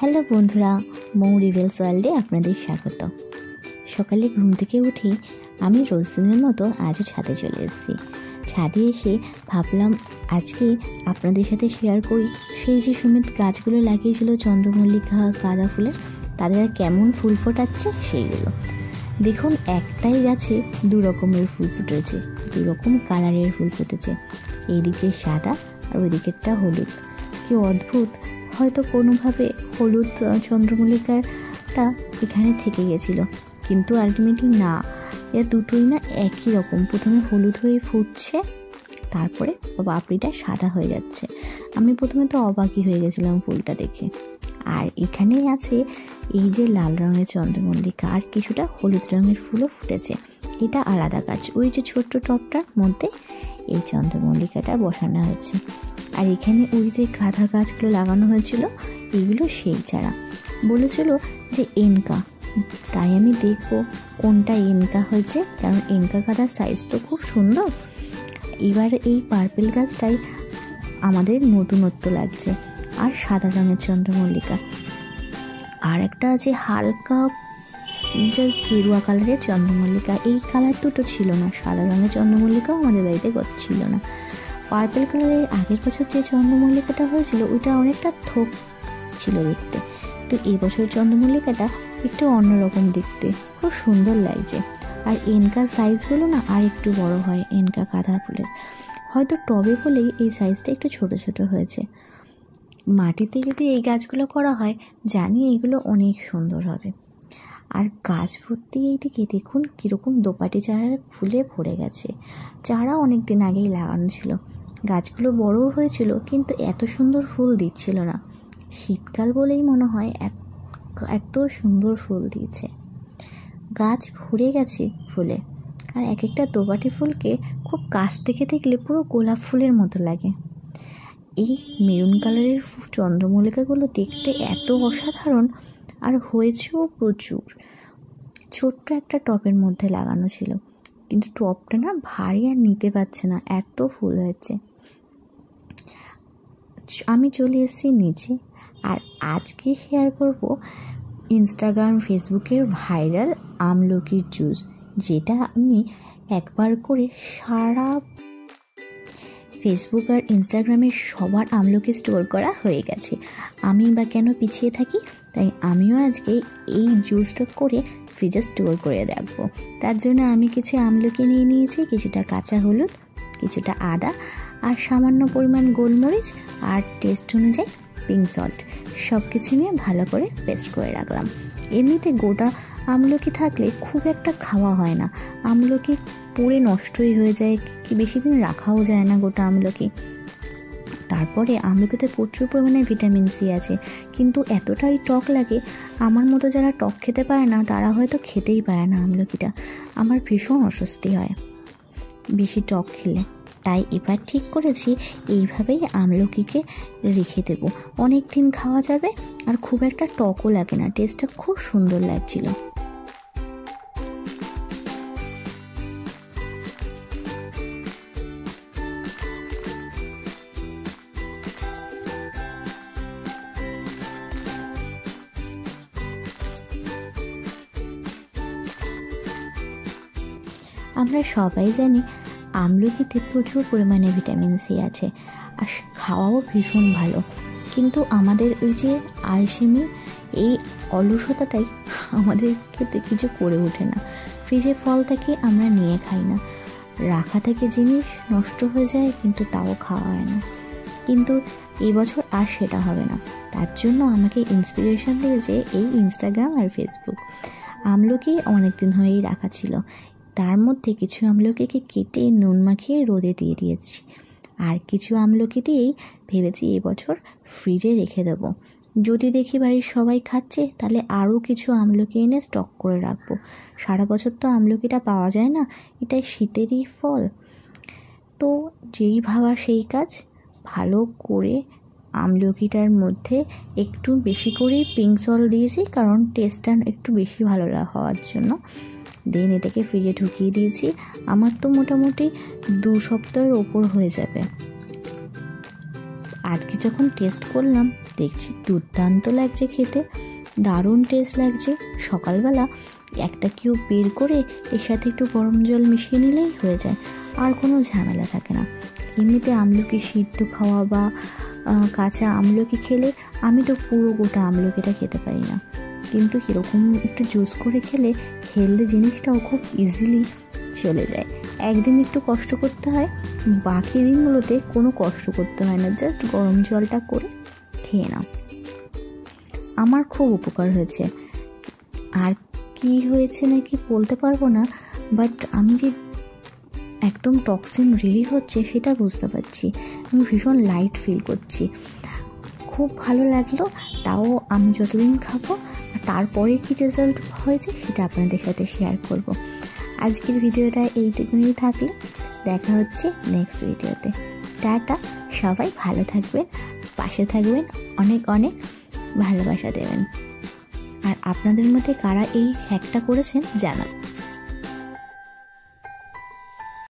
Hello বন্ধুরা, মৌ rebels ওয়ার্ল্ডে আপনাদের স্বাগত। সকালে ঘুম থেকে উঠেই আমি রোজ দিনের মতো আজও ছাদে চলে এসেছি। ছাদে এসে ভাবলাম আজকে আপনাদের সাথে শেয়ার করি সেই যে সুমিত গাছগুলো লাগিয়েছিল চন্দ্রমল্লিকা গাঁদা ফুলের, তাদের কেমন ফুল ফোটাচ্ছে সেইগুলো দেখুন। একটাই গাছে দু রকমের ফুল ফুটেছে, দু রকম কালারের ফুল ফুটেছে, এইদিকে সাদা আর ওইদিকেরটা হলুদ। কি অদ্ভুত! হয়তো কোনোভাবে হলুদ চন্দ্রমল্লিকাটা এখানে থেকে গেছিলো, কিন্তু আলটিমেটলি না, এরা দুটোই না একই রকম। প্রথমে হলুদ হয়ে ফুটছে, তারপরে পাপড়িটা সাদা হয়ে যাচ্ছে। আমি প্রথমে তো অবাকই হয়ে গেছিলাম ফুলটা দেখে। আর এখানে আছে এই যে লাল রঙের চন্দ্রমল্লিকা, আর কিছুটা হলুদ রঙের ফুলও ফুটেছে। এটা আলাদা গাছ, ওই যে ছোট্ট টবটার মধ্যে এই চন্দ্রমল্লিকাটা বসানো হয়েছে। আর এখানে ওই যে গাঁদা গাছগুলো লাগানো হয়েছিল, এগুলো সেই চারা। বলেছিল যে এনকা, তাই আমি দেখবো কোনটা এনকা হয়েছে, কারণ এনকা গাঁদার সাইজ তো খুব সুন্দর। এবার এই পার্পেল গাছটাই আমাদের নতুনত্ব লাগছে। আর সাদা রঙের চন্দ্রমল্লিকা, আর একটা আছে হালকা জাস্ট গেরুয়া কালারের চন্দ্রমল্লিকা। এই কালার দুটো ছিল না, সাদা রঙের চন্দ্রমল্লিকাও আমাদের বাড়িতে ছিল না। পার্পেল কালারের আগের বছর যে চন্দ্রমল্লিকাটা হয়েছিল ওইটা অনেকটা থোক ছিল দেখতে, তো এই বছর চন্দ্রমল্লিকাটা একটু অন্যরকম দেখতে, খুব সুন্দর লাগছে। আর এনকা সাইজগুলো না আর একটু বড় হয় এনকা গাঁদা ফুলের, হয়তো টবে বলেই এই সাইজটা একটু ছোট ছোট হয়েছে। মাটিতে যদি এই গাছগুলো করা হয় জানি এইগুলো অনেক সুন্দর হবে। আর গাছ ভর্তি এইদিকে দেখুন কীরকম দোপাটি চারা ফুলে ভরে গেছে। চারা অনেক দিন আগেই লাগানো ছিল, গাছগুলো বড়ও হয়েছিল, কিন্তু এত সুন্দর ফুল দিচ্ছিল না। শীতকাল বলেই মনে হয় এত সুন্দর ফুল দিয়েছে, গাছ ভরে গেছে ফুলে। আর এক একটা দোপাটি ফুলকে খুব কাছ থেকে দেখলে পুরো গোলাপ ফুলের মতো লাগে। এই মেরুন কালারের চন্দ্রমল্লিকাগুলো দেখতে এত অসাধারণ, আর হয়েছেও প্রচুর। ছোট্ট একটা টবের মধ্যে লাগানো ছিল, কিন্তু টবটা না ভারী আর নিতে পারছে না, এত ফুল হয়েছে। আমি চলে এসেছি নিচে, আর আজকে শেয়ার করব ইনস্টাগ্রাম ফেসবুকের ভাইরাল আমলকির জুস, যেটা আমি একবার করে সারা ফেসবুক আর ইনস্টাগ্রামে সবার আমলকি স্টোর করা হয়ে গেছে। আমি বা কেন পিছিয়ে থাকি, তাই আমিও আজকে এই জুসটা করে ফ্রিজে স্টোর করে রাখবো। তার জন্য আমি কিছু আমলকি নিয়ে নিয়েছি, কিছুটা কাঁচা হলুদ, কিছুটা আদা, আর সামান্য পরিমাণ গোলমরিচ, আর টেস্ট অনুযায়ী পিঙ্ক সল্ট, সব কিছু নিয়ে ভালো করে পেস্ট করে রাখলাম। এমনিতে গোটা আমলকি থাকলে খুব একটা খাওয়া হয় না, আমলকি পুড়ে নষ্টই হয়ে যায়, কি বেশি দিন রাখাও যায় না গোটা আমলকি। তারপরে আমলকিতে প্রচুর পরিমাণে ভিটামিন সি আছে, কিন্তু এতটাই টক লাগে, আমার মতো যারা টক খেতে পারে না তারা হয়তো খেতেই পারে না আমলকিটা। আমার ভীষণ অস্বস্তি হয় বেশি টক খেলে, তাই এবার ঠিক করেছি এইভাবেই আমলকিকে রেখে দেব, অনেক দিন খাওয়া যাবে, আর খুব একটা টকও লাগে না, টেস্টটা খুব সুন্দর লাগছিল। আমরা সবাই জানি আমলকিতে প্রচুর পরিমাণে ভিটামিন সি আছে, আর খাওয়াও ভীষণ ভালো, কিন্তু আমাদের ওই যে আলসেমি, এই অলসতাটাই আমাদের খেতে কিছু করে ওঠে না। ফ্রিজে ফল থেকে আমরা নিয়ে খাই না, রাখা থেকে জিনিস নষ্ট হয়ে যায়, কিন্তু তাও খাওয়া হয় না। কিন্তু এবছর আর সেটা হবে না, তার জন্য আমাকে ইন্সপিরেশন দিয়েছে এই ইনস্টাগ্রাম আর ফেসবুক। আমলকি অনেক দিন হয়েই রাখা ছিল, তার মধ্যে কিছু আমলকিকে কেটে নুন মাখিয়ে রোদে দিয়ে দিয়েছি, আর কিছু আমলকি দিয়েই ভেবেছি এবছর ফ্রিজে রেখে দেবো। যদি দেখি বাড়ির সবাই খাচ্ছে তাহলে আরও কিছু আমলকি এনে স্টক করে রাখবো। সারা বছর তো আমলকিটা পাওয়া যায় না, এটাই শীতেরই ফল। তো যেই ভাবা সেই কাজ, ভালো করে আমলকিটার মধ্যে একটু বেশি করেই পিঙ্ক সল্ট দিয়েছি, কারণ টেস্টটা একটু বেশি ভালো হওয়ার জন্য। দেন এটাকে ফ্রিজে ঢুকিয়ে দিয়েছি। আমার তো মোটামুটি 2 সপ্তাহের ওপর হয়ে যাবে। আজকে যখন টেস্ট করলাম দেখছি দুর্দান্ত লাগছে খেতে, দারুণ টেস্ট লাগছে। সকালবেলা একটা কিউব বের করে এর সাথে একটু গরম জল মিশিয়ে নিলেই হয়ে যায়, আর কোনো ঝামেলা থাকে না। এমনিতে আমলকি সিদ্ধ খাওয়া বা কাঁচা আমলকি খেলে, আমি তো পুরো গোটা আমলকিটা খেতে পারি না, কিন্তু কীরকম একটু জুস করে খেলে হেলদি জিনিসটাও খুব ইজিলি চলে যায়। একদিন একটু কষ্ট করতে হয়, বাকি দিনগুলোতে কোনো কষ্ট করতে হয় না, জাস্ট গরম জলটা করে খেয়ে নাও। আমার খুব উপকার হয়েছে। আর কি হয়েছে নাকি বলতে পারবো না, বাট আমি যে একদম টক্সিন রিলিজ হচ্ছে সেটা বুঝতে পারছি। আমি ভীষণ লাইট ফিল করছি, খুব ভালো লাগলো। তাও আমি যতদিন খাবো আর তারপরে কি রেজাল্ট হয়েছে সেটা আপনাদের সাথে শেয়ার করব। আজকের ভিডিওটা এইটুকুনি থাকলে, দেখা হচ্ছে নেক্সট ভিডিওতে। টাটা, সবাই ভালো থাকবেন, পাশে থাকবেন, অনেক অনেক ভালোবাসা দেবেন। আর আপনাদের মধ্যে কারা এই হ্যাকটা করেছেন জানান।